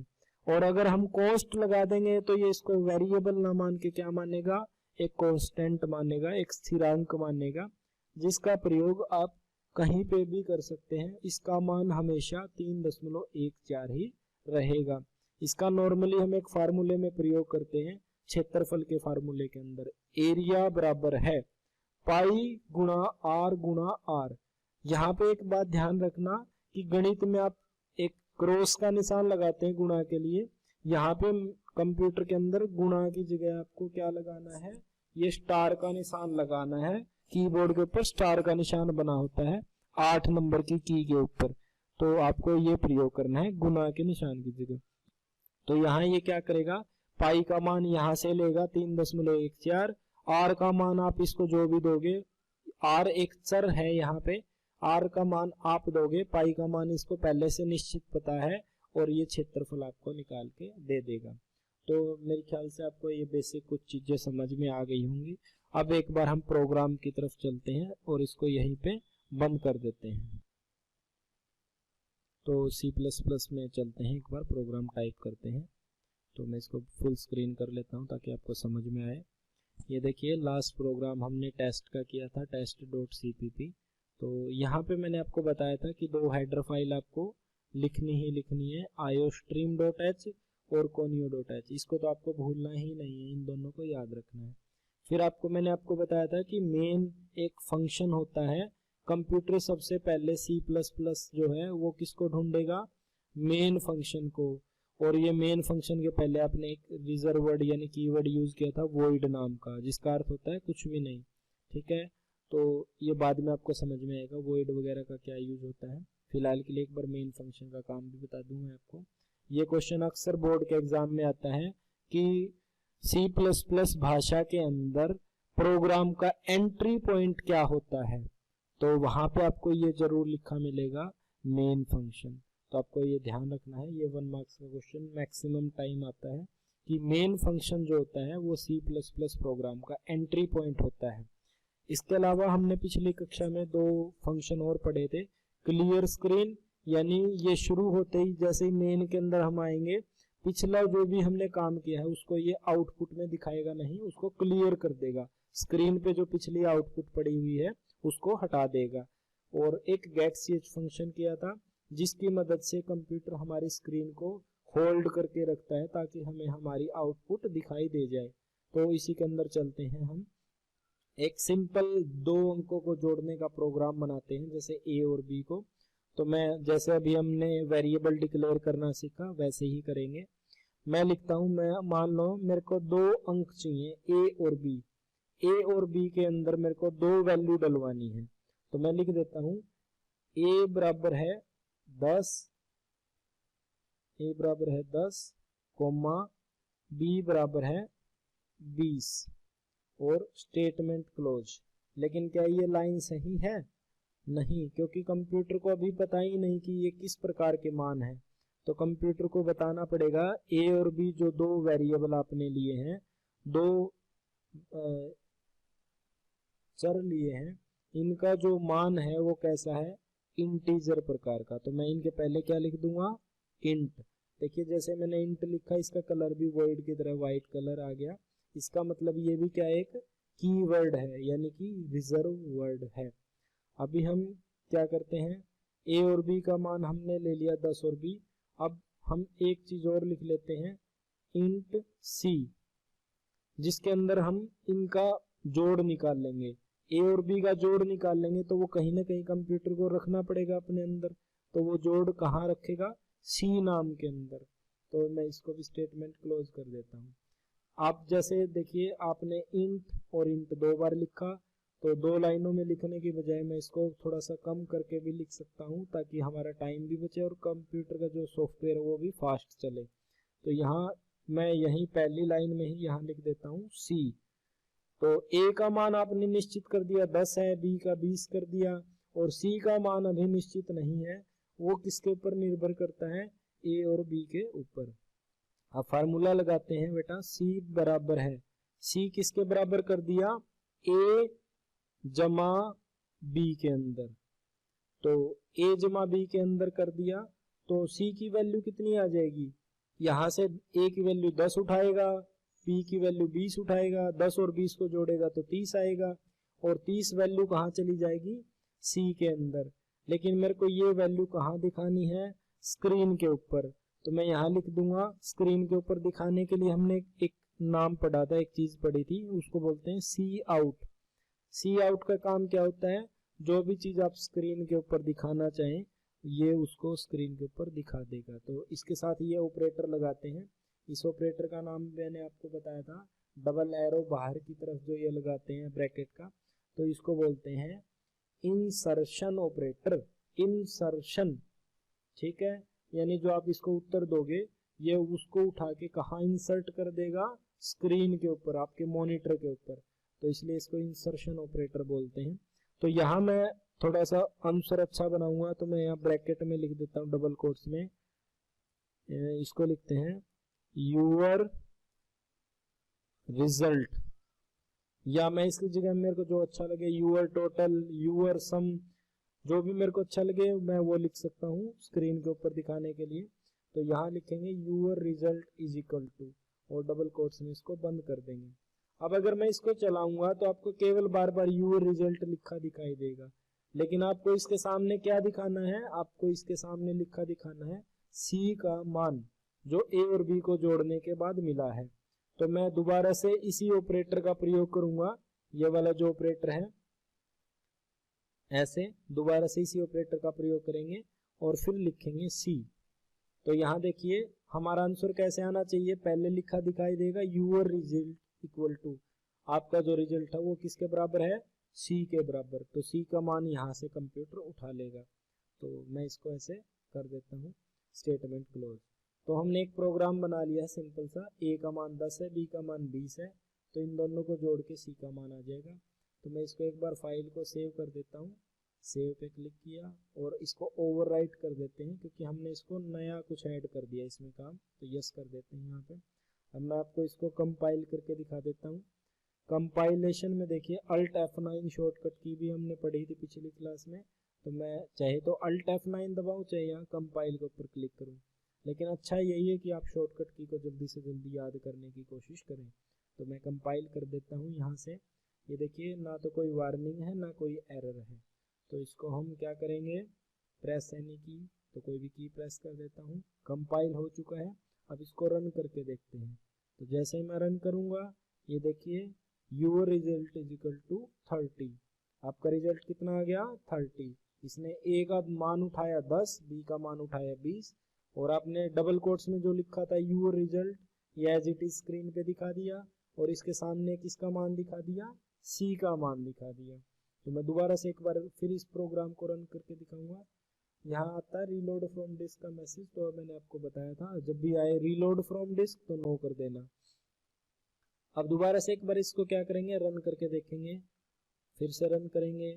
और अगर हम कॉन्स्ट लगा देंगे तो ये इसको वेरिएबल ना मान के क्या मानेगा, एक कांस्टेंट मानेगा, एक स्थिरांक मानेगा, जिसका प्रयोग आप कहीं पे भी कर सकते हैं। इसका मान हमेशा 3.14 ही रहेगा। इसका नॉर्मली हम एक फार्मूले में प्रयोग करते हैं, क्षेत्रफल के फार्मूले के अंदर, एरिया बराबर है पाई गुणा आर गुणा आर। यहाँ पे एक बात ध्यान रखना कि गणित में आप एक क्रॉस का निशान लगाते हैं गुणा के लिए, यहाँ पे कंप्यूटर के अंदर गुणा की जगह आपको क्या लगाना है, ये स्टार का निशान लगाना है। कीबोर्ड के ऊपर स्टार का निशान बना होता है 8 नंबर की की के ऊपर, तो आपको ये प्रयोग करना है गुणा के निशान की जगह। तो यहाँ ये क्या करेगा, पाई का मान यहाँ से लेगा 3.14, आर का मान आप इसको जो भी दोगे, आर एक चर है यहाँ पे, आर का मान आप दोगे, पाई का मान इसको पहले से निश्चित पता है और ये क्षेत्रफल आपको निकाल के दे देगा। तो मेरे ख्याल से आपको ये बेसिक कुछ चीजें समझ में आ गई होंगी। अब एक बार हम प्रोग्राम की तरफ चलते हैं और इसको यहीं पे बंद कर देते हैं। तो C++ में चलते हैं, एक बार प्रोग्राम टाइप करते हैं। तो मैं इसको फुल स्क्रीन कर लेता हूं ताकि आपको समझ में आए। ये देखिए, लास्ट प्रोग्राम हमने टेस्ट का किया था, test.cpp। तो यहाँ पे मैंने आपको बताया था कि 2 हेडर फाइल आपको लिखनी ही लिखनी है, iostream.h और conio.h। इसको तो आपको भूलना ही नहीं है, इन दोनों को याद रखना है। फिर मैंने आपको बताया था कि मेन एक फंक्शन होता है। कंप्यूटर सबसे पहले C++ जो है वो किसको ढूंढेगा, मेन फंक्शन को। और ये मेन फंक्शन के पहले आपने एक रिजर्व वर्ड यानी कीवर्ड यूज किया था void नाम का, जिसका अर्थ होता है कुछ भी नहीं। ठीक है, तो ये बाद में आपको समझ में आएगा void वगैरह का क्या यूज होता है। फिलहाल के लिए एक बार मेन फंक्शन का काम भी बता दूं मैं आपको। ये क्वेश्चन अक्सर बोर्ड के एग्जाम में आता है कि C++ भाषा के अंदर प्रोग्राम का एंट्री पॉइंट क्या होता है, तो वहां पे आपको ये जरूर लिखा मिलेगा मेन फंक्शन। तो आपको ये ध्यान रखना है, ये 1 मार्क्स का क्वेश्चन मैक्सिमम टाइम आता है कि मेन फंक्शन जो होता है वो C++ प्रोग्राम का एंट्री पॉइंट होता है। इसके अलावा हमने पिछली कक्षा में 2 फंक्शन और पढ़े थे। क्लियर स्क्रीन यानी ये शुरू होते ही जैसे ही मेन के अंदर हम आएंगे, पिछला जो भी हमने काम किया है उसको ये आउटपुट में दिखाएगा नहीं, उसको क्लियर कर देगा। स्क्रीन पे जो पिछली आउटपुट पड़ी हुई है उसको हटा देगा। और एक getch फंक्शन किया था जिसकी मदद से कंप्यूटर हमारी स्क्रीन को होल्ड करके रखता है ताकि हमें हमारी आउटपुट दिखाई दे जाए। तो इसी के अंदर चलते हैं, हम एक सिंपल 2 अंकों को जोड़ने का प्रोग्राम बनाते हैं, जैसे a और b को। तो मैं जैसे अभी हमने वेरिएबल डिक्लेयर करना सीखा वैसे ही करेंगे। मैं लिखता हूं, मैं मान लो मेरे को 2 अंक चाहिए a और b। a और b के अंदर मेरे को 2 वैल्यू डलवानी है। तो मैं लिख देता हूं a बराबर है 10, कोमा b बराबर है 20 और स्टेटमेंट क्लोज। लेकिन क्या ये लाइन सही है? नहीं, क्योंकि कंप्यूटर को अभी पता ही नहीं कि ये किस प्रकार के मान है। तो कंप्यूटर को बताना पड़ेगा a और b जो 2 वेरिएबल आपने लिए हैं, 2 चर लिए हैं, इनका जो मान है वो कैसा है, इंटीजर प्रकार का। तो मैं इनके पहले क्या लिख दूंगा, इंट। देखिए जैसे मैंने इंट लिखा, इसका कलर भी void की तरह व्हाइट कलर आ गया। इसका मतलब ये भी क्या एक कीवर्ड है यानी कि रिजर्व वर्ड है। अभी हम क्या करते हैं, a और b का मान हमने ले लिया 10 और 20। अब हम एक चीज और लिख लेते हैं, इंट c, जिसके अंदर हम इनका जोड़ निकाल लेंगे। a और b का जोड़ निकाल लेंगे तो वो कहीं ना कहीं कंप्यूटर को रखना पड़ेगा अपने अंदर। तो वो जोड़ कहाँ रखेगा, c नाम के अंदर। तो मैं इसको भी स्टेटमेंट क्लोज कर देता हूँ। आप जैसे देखिए, आपने इंट और इंट 2 बार लिखा, तो 2 लाइनों में लिखने की बजाय मैं इसको थोड़ा सा कम करके भी लिख सकता हूँ ताकि हमारा टाइम भी बचे और कंप्यूटर का जो सॉफ्टवेयर है वो भी फास्ट चले। तो यहाँ मैं यहीं पहली लाइन में ही यहाँ लिख देता हूँ c। तो a का मान आपने निश्चित कर दिया 10 है, b का 20 कर दिया, और c का मान अभी निश्चित नहीं है, वो किसके ऊपर निर्भर करता है, a और b के ऊपर। अब फार्मूला लगाते हैं बेटा, c बराबर है, c किसके बराबर कर दिया, a जमा b के अंदर। तो a जमा b के अंदर कर दिया तो c की वैल्यू कितनी आ जाएगी, यहां से a की वैल्यू 10 उठाएगा, b की वैल्यू 20 उठाएगा, 10 और 20 को जोड़ेगा तो 30 आएगा, और 30 वैल्यू कहाँ चली जाएगी, c के अंदर। लेकिन मेरे को ये वैल्यू कहाँ दिखानी है, स्क्रीन के ऊपर। तो मैं यहाँ लिख दूंगा, स्क्रीन के ऊपर दिखाने के लिए हमने एक नाम पढ़ा था, एक चीज पढ़ी थी, उसको बोलते हैं सी आउट। सी आउट का काम क्या होता है, जो भी चीज आप स्क्रीन के ऊपर दिखाना चाहें ये उसको स्क्रीन के ऊपर दिखा देगा। तो इसके साथ ये ऑपरेटर लगाते हैं। इस ऑपरेटर का नाम मैंने आपको बताया था, डबल एरो बाहर की तरफ जो ये लगाते हैं ब्रैकेट का, तो इसको बोलते हैं इंसर्शन ऑपरेटर, इंसर्शन। ठीक है, यानी जो आप इसको उत्तर दोगे ये उसको उठा के कहाँ इंसर्ट कर देगा, स्क्रीन के ऊपर, आपके मॉनिटर के ऊपर। तो इसलिए इसको इंसर्शन ऑपरेटर बोलते हैं। तो यहाँ मैं थोड़ा सा आंसर अच्छा बनाऊंगा, तो मैं यहाँ ब्रैकेट में लिख देता हूँ डबल कोट्स में, इसको लिखते हैं यूअर रिजल्ट, या मैं इसकी जगह मेरे को जो अच्छा लगे यूअर टोटल, यूअर सम, जो भी मेरे को अच्छा लगे मैं वो लिख सकता हूँ स्क्रीन के ऊपर दिखाने के लिए। तो यहाँ लिखेंगे your result is equal to, और डबल कोट्स में इसको बंद कर देंगे। अब अगर मैं इसको चलाऊंगा तो आपको केवल बार बार यूअर रिजल्ट लिखा दिखाई देगा। लेकिन आपको इसके सामने क्या दिखाना है, आपको इसके सामने लिखा दिखाना है सी का मान जो ए और बी को जोड़ने के बाद मिला है। तो मैं दोबारा से इसी ऑपरेटर का प्रयोग करूंगा, ये वाला जो ऑपरेटर है, ऐसे दोबारा से इसी ऑपरेटर का प्रयोग करेंगे और फिर लिखेंगे सी। तो यहाँ देखिए हमारा आंसर कैसे आना चाहिए, पहले लिखा दिखाई देगा यूर रिजल्ट इक्वल टू, आपका जो रिजल्ट है वो किसके बराबर है, सी के बराबर। तो सी का मान यहाँ से कंप्यूटर उठा लेगा। तो मैं इसको ऐसे कर देता हूँ स्टेटमेंट क्लोज। तो हमने एक प्रोग्राम बना लिया है सिंपल सा, ए का मान 10 है, बी का मान 20 है, तो इन दोनों को जोड़ के सी का मान आ जाएगा। तो मैं इसको एक बार फाइल को सेव कर देता हूँ, सेव पे क्लिक किया और इसको ओवरराइट कर देते हैं क्योंकि हमने इसको नया कुछ ऐड कर दिया इसमें काम, तो यस कर देते हैं यहाँ पे। अब मैं आपको इसको कंपाइल करके दिखा देता हूँ। कंपाइलेशन में देखिए अल्ट F9 शॉर्टकट की भी हमने पढ़ी थी पिछली क्लास में, तो मैं चाहे तो अल्ट F9 दबाऊँ चाहे यहाँ कंपाइल के ऊपर क्लिक करूँ, लेकिन अच्छा यही है कि आप शॉर्टकट की को जल्दी से जल्दी याद करने की कोशिश करें। तो मैं कंपाइल कर देता हूँ यहाँ से, ये देखिए ना तो कोई वार्निंग है ना कोई एरर है। तो इसको हम क्या करेंगे, प्रेस एनी की, तो कोई भी की प्रेस कर देता हूँ, कंपाइल हो चुका है। अब इसको रन करके देखते हैं। तो जैसे ही मैं रन करूँगा ये देखिए your result is equal to 30, आपका रिजल्ट कितना आ गया 30। इसने ए का मान उठाया 10, बी का मान उठाया 20 और आपने डबल कोट्स में जो लिखा था योर रिजल्ट ये एज इट इज स्क्रीन पे दिखा दिया और इसके सामने किसका मान दिखा दिया, सी का मान दिखा दिया। तो मैं दोबारा से एक बार फिर इस प्रोग्राम को रन करके दिखाऊंगा। यहाँ आता है रीलोड फ्रॉम डिस्क का मैसेज, तो मैंने आपको बताया था जब भी आए रीलोड फ्रॉम डिस्क तो नो कर देना। अब दोबारा से एक बार इसको क्या करेंगे, रन करके देखेंगे, फिर से रन करेंगे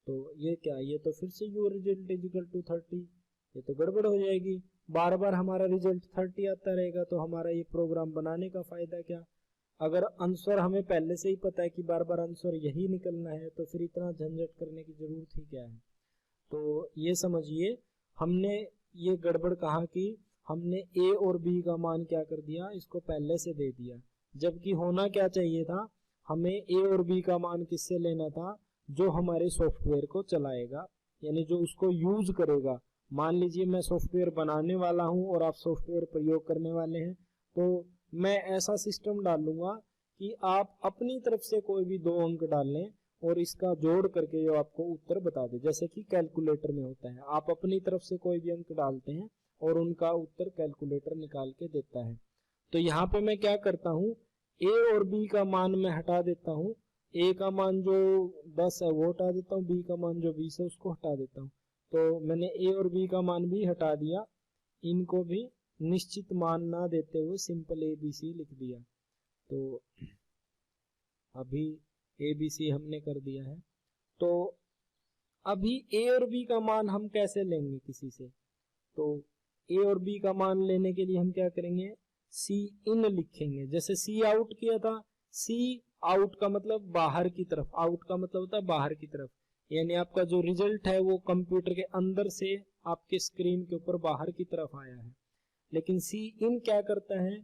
तो ये क्या, ये तो फिर से your result is equal to 30, ये तो गड़बड़ हो जाएगी। बार बार हमारा रिजल्ट 30 आता रहेगा तो हमारा ये प्रोग्राम बनाने का फायदा क्या। अगर आंसर हमें पहले से ही पता है कि बार बार आंसर यही निकलना है तो फिर इतना झंझट करने की जरूरत ही क्या है। तो ये समझिए हमने ये गड़बड़ कहा कि हमने ए और बी का मान क्या कर दिया, इसको पहले से दे दिया, जबकि होना क्या चाहिए था, हमें ए और बी का मान किससे लेना था, जो हमारे सॉफ्टवेयर को चलाएगा यानी जो उसको यूज करेगा। मान लीजिए मैं सॉफ्टवेयर बनाने वाला हूं और आप सॉफ्टवेयर प्रयोग करने वाले हैं, तो मैं ऐसा सिस्टम डालूंगा कि आप अपनी तरफ से कोई भी 2 अंक डाल लें और इसका जोड़ करके जो आपको उत्तर बता दे, जैसे कि कैलकुलेटर में होता है, आप अपनी तरफ से कोई भी अंक डालते हैं और उनका उत्तर कैलकुलेटर निकाल के देता है। तो यहाँ पे मैं क्या करता हूँ, ए और बी का मान मैं हटा देता हूँ, ए का मान जो 10 है वो हटा देता हूँ, बी का मान जो 20 है उसको हटा देता हूँ। तो मैंने ए और बी का मान भी हटा दिया, इनको भी निश्चित मान ना देते हुए सिंपल ABC लिख दिया। तो अभी ABC हमने कर दिया है। तो अभी ए और बी का मान हम कैसे लेंगे किसी से, तो ए और बी का मान लेने के लिए हम क्या करेंगे, सी इन लिखेंगे। जैसे सी आउट किया था, सी आउट का मतलब बाहर की तरफ, आउट का मतलब होता है बाहर की तरफ, यानी आपका जो रिजल्ट है वो कंप्यूटर के अंदर से आपके स्क्रीन के ऊपर बाहर की तरफ आया है। लेकिन सी इन क्या करता है,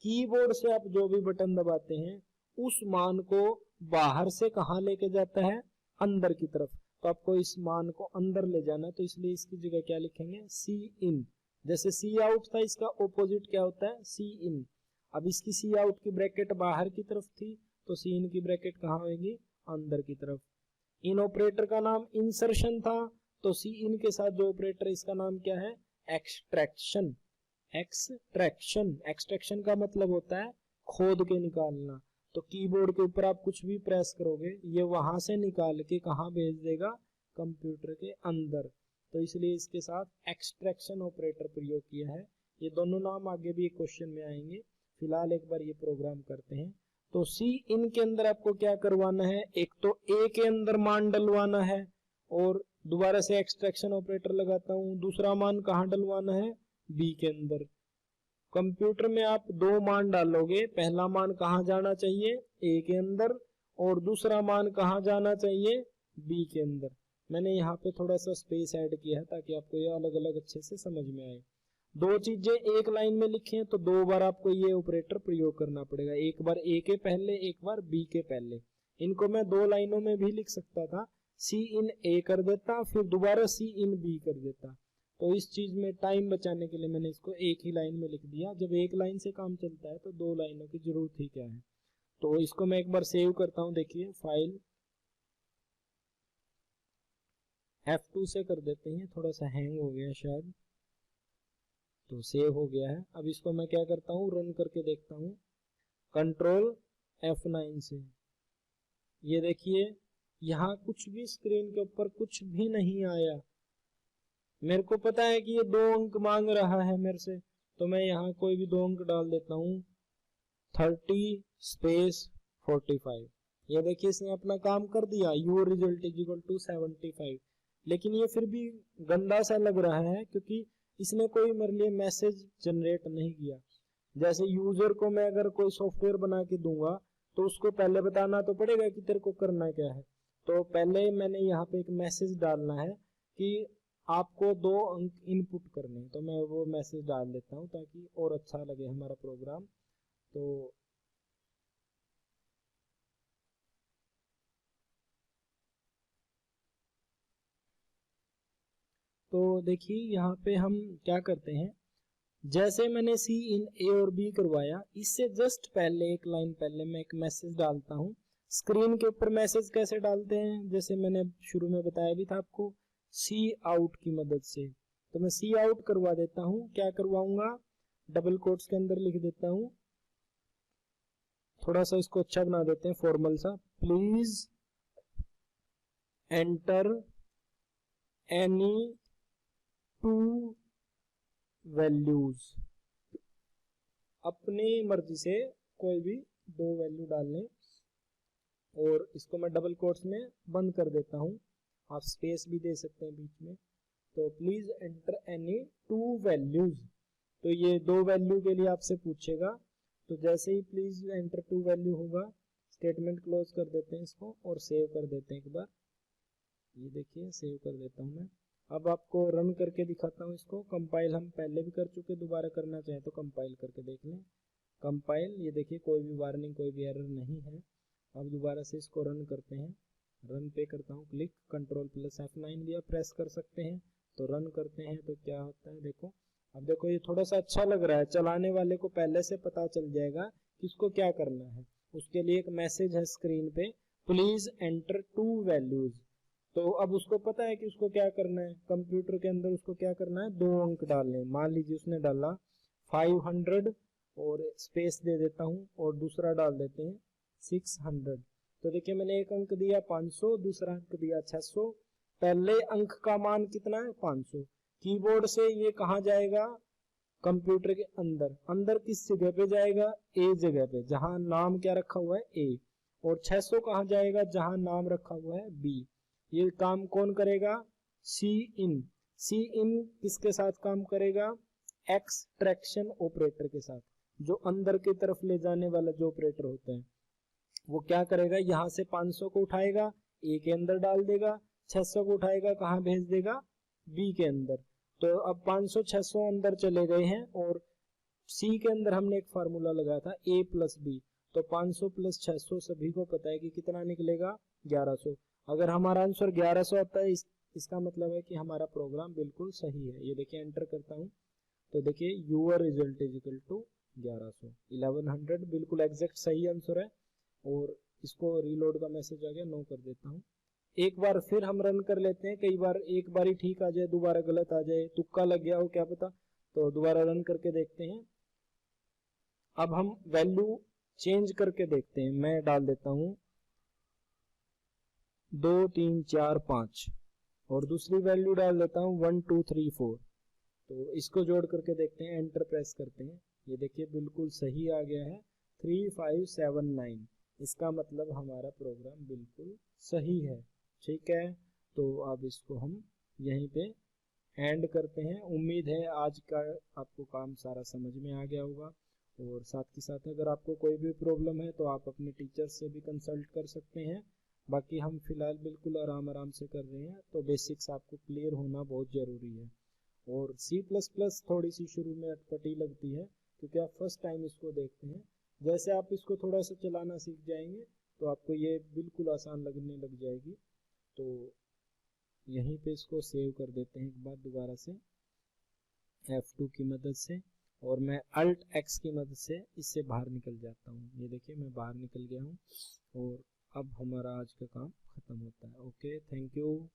कीबोर्ड से आप जो भी बटन दबाते हैं उस मान को बाहर से कहाँ लेके जाता है, अंदर की तरफ। तो आपको इस मान को अंदर ले जाना है, तो इसलिए इसकी जगह क्या लिखेंगे, सी इन। जैसे सी आउट था, इसका ऑपोजिट क्या होता है, सी इन। अब इसकी सी आउट की ब्रैकेट बाहर की तरफ थी तो सी इन की ब्रैकेट कहाँ होगी, अंदर की तरफ। इन ऑपरेटर का नाम इंसर्शन था, तो सी इन के साथ जो ऑपरेटर इसका नाम क्या है, एक्सट्रैक्शन। एक्सट्रैक्शन, एक्सट्रैक्शन का मतलब होता है खोद के निकालना। तो कीबोर्ड के ऊपर आप कुछ भी प्रेस करोगे ये वहां से निकाल के कहाँ भेज देगा, कंप्यूटर के अंदर। तो इसलिए इसके साथ एक्सट्रैक्शन ऑपरेटर प्रयोग किया है। ये दोनों नाम आगे भी एक क्वेश्चन में आएंगे, फिलहाल एक बार ये प्रोग्राम करते हैं। तो सी इन के अंदर आपको क्या करवाना है, एक तो ए के अंदर मान डलवाना है और दोबारा से एक्सट्रैक्शन ऑपरेटर लगाता हूँ, दूसरा मान कहाँ डलवाना है, बी के अंदर। कंप्यूटर में आप 2 मान डालोगे, पहला मान कहाँ जाना चाहिए, ए के अंदर, और दूसरा मान कहाँ जाना चाहिए, बी के अंदर। मैंने यहाँ पे थोड़ा सा स्पेस ऐड किया है ताकि आपको ये अलग अलग अच्छे से समझ में आए। 2 चीजें एक लाइन में लिखी हैं तो 2 बार आपको ये ऑपरेटर प्रयोग करना पड़ेगा, एक बार ए के पहले, एक बार बी के पहले। इनको मैं 2 लाइनों में भी लिख सकता था, सी इन ए कर देता, फिर दोबारा सी इन बी कर देता। तो इस चीज में टाइम बचाने के लिए मैंने इसको एक ही लाइन में लिख दिया। जब एक लाइन से काम चलता है तो दो लाइनों की जरूरत ही क्या है। तो इसको मैं एक बार सेव करता हूं, देखिए फाइल F2 से कर देते हैं, थोड़ा सा हैंग हो गया शायद, तो सेव हो गया है। अब इसको मैं क्या करता हूँ, रन करके देखता हूँ कंट्रोल F9 से। ये देखिए यहाँ कुछ भी स्क्रीन के ऊपर कुछ भी नहीं आया। मेरे को पता है कि ये 2 अंक मांग रहा है मेरे से, तो मैं यहाँ कोई भी 2 अंक डाल देता हूँ, 30 स्पेस 45। ये देखिए इसने अपना काम कर दिया, your result is equal to 75। लेकिन ये फिर भी गंदा सा लग रहा है क्योंकि इसने कोई मेरे लिए मैसेज जनरेट नहीं किया। जैसे यूजर को मैं अगर कोई सॉफ्टवेयर बना के दूंगा तो उसको पहले बताना तो पड़ेगा कि तेरे को करना क्या है। तो पहले मैंने यहाँ पे एक मैसेज डालना है कि आपको 2 अंक इनपुट करने हैं, तो मैं वो मैसेज डाल देता हूँ ताकि और अच्छा लगे हमारा प्रोग्राम। तो देखिए यहाँ पे हम क्या करते हैं, जैसे मैंने सी इन ए और बी करवाया, इससे जस्ट पहले एक लाइन पहले मैं एक मैसेज डालता हूँ। स्क्रीन के ऊपर मैसेज कैसे डालते हैं, जैसे मैंने शुरू में बताया भी था आपको, सी आउट की मदद से। तो मैं सी आउट करवा देता हूँ, क्या करवाऊंगा, डबल कोट्स के अंदर लिख देता हूँ, थोड़ा सा इसको अच्छा बना देते हैं फॉर्मल सा, प्लीज एंटर एनी 2 वैल्यूज। अपनी मर्जी से कोई भी 2 वैल्यू डाल लें, और इसको मैं डबल कोट्स में बंद कर देता हूं, आप स्पेस भी दे सकते हैं बीच में। तो प्लीज एंटर एनी 2 वैल्यूज, तो ये 2 वैल्यू के लिए आपसे पूछेगा। तो जैसे ही प्लीज एंटर 2 वैल्यू होगा, स्टेटमेंट क्लोज कर देते हैं इसको और सेव कर देते हैं एक बार। ये देखिए सेव कर देता हूं मैं। अब आपको रन करके दिखाता हूँ इसको। कंपाइल हम पहले भी कर चुके, दोबारा करना चाहे तो कंपाइल करके देख लें। कंपाइल, ये देखिए कोई भी वार्निंग कोई भी एरर नहीं है। अब दोबारा से इसको रन करते हैं, रन पे करता हूँ क्लिक, कंट्रोल प्लस F9 भी आप प्रेस कर सकते हैं। तो रन करते हैं तो क्या होता है देखो। अब देखो ये थोड़ा सा अच्छा लग रहा है, चलाने वाले को पहले से पता चल जाएगा कि इसको क्या करना है। उसके लिए एक मैसेज है स्क्रीन पे, प्लीज एंटर 2 वैल्यूज। तो अब उसको पता है कि उसको क्या करना है, कंप्यूटर के अंदर उसको क्या करना है, 2 अंक डालने हैं। मान लीजिए उसने डाला 500 और स्पेस दे देता हूं और दूसरा डाल देते हैं 600। तो देखिए मैंने एक अंक दिया 500, दूसरा अंक दिया 600। पहले अंक का मान कितना है, 500। कीबोर्ड से ये कहाँ जाएगा, कंप्यूटर के अंदर। अंदर किस जगह पे जाएगा, ए जगह पे, जहां नाम क्या रखा हुआ है, ए। और 600 कहाँ जाएगा, जहां नाम रखा हुआ है, बी। ये काम कौन करेगा, सी इन। सी इन किसके साथ काम करेगा, एक्सट्रैक्शन ऑपरेटर के साथ। जो अंदर की तरफ ले जाने वाला जो ऑपरेटर होता है वो क्या करेगा, यहां से 500 को उठाएगा, ए के अंदर डाल देगा, 600 को उठाएगा, कहां भेज देगा, बी के अंदर। तो अब 500 600 अंदर चले गए हैं, और सी के अंदर हमने एक फार्मूला लगाया था ए प्लस बी। तो 500 प्लस 600 सभी को पता है कि कितना निकलेगा, 1100। अगर हमारा आंसर 1100 आता है, इसका मतलब है कि हमारा प्रोग्राम बिल्कुल सही है। ये देखिए एंटर करता हूं तो देखिए your result is equal to 1100, 1100 बिल्कुल एग्जैक्ट सही आंसर है। और इसको रीलोड का मैसेज आ गया, नो कर देता हूँ। एक बार फिर हम रन कर लेते हैं, कई बार एक बार ही ठीक आ जाए, दोबारा गलत आ जाए, तुक्का लग गया हो क्या पता। तो दोबारा रन करके देखते हैं। अब हम वैल्यू चेंज करके देखते हैं। मैं डाल देता हूं 2 3 4 5 और दूसरी वैल्यू डाल देता हूं 1 2 3 4। तो इसको जोड़ करके देखते हैं, एंटर प्रेस करते हैं। ये देखिए बिल्कुल सही आ गया है 3579। इसका मतलब हमारा प्रोग्राम बिल्कुल सही है। ठीक है, तो अब इसको हम यहीं पे एंड करते हैं। उम्मीद है आज का आपको काम सारा समझ में आ गया होगा। और साथ के साथ अगर आपको कोई भी प्रॉब्लम है तो आप अपने टीचर से भी कंसल्ट कर सकते हैं। बाकी हम फिलहाल बिल्कुल आराम आराम से कर रहे हैं, तो बेसिक्स आपको क्लियर होना बहुत ज़रूरी है। और C++ थोड़ी सी शुरू में अटपटी लगती है क्योंकि आप फर्स्ट टाइम इसको देखते हैं। जैसे आप इसको थोड़ा सा चलाना सीख जाएंगे तो आपको ये बिल्कुल आसान लगने लग जाएगी। तो यहीं पे इसको सेव कर देते हैं एक बार दोबारा से F2 की मदद से, और मैं Alt X की मदद से इससे बाहर निकल जाता हूँ। ये देखिए मैं बाहर निकल गया हूँ और अब हमारा आज का काम ख़त्म होता है। Okay, thank you.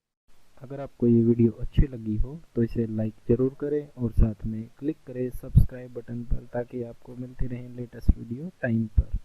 अगर आपको ये वीडियो अच्छी लगी हो तो इसे लाइक ज़रूर करें और साथ में क्लिक करें सब्सक्राइब बटन पर, ताकि आपको मिलती रहे लेटेस्ट वीडियो टाइम पर।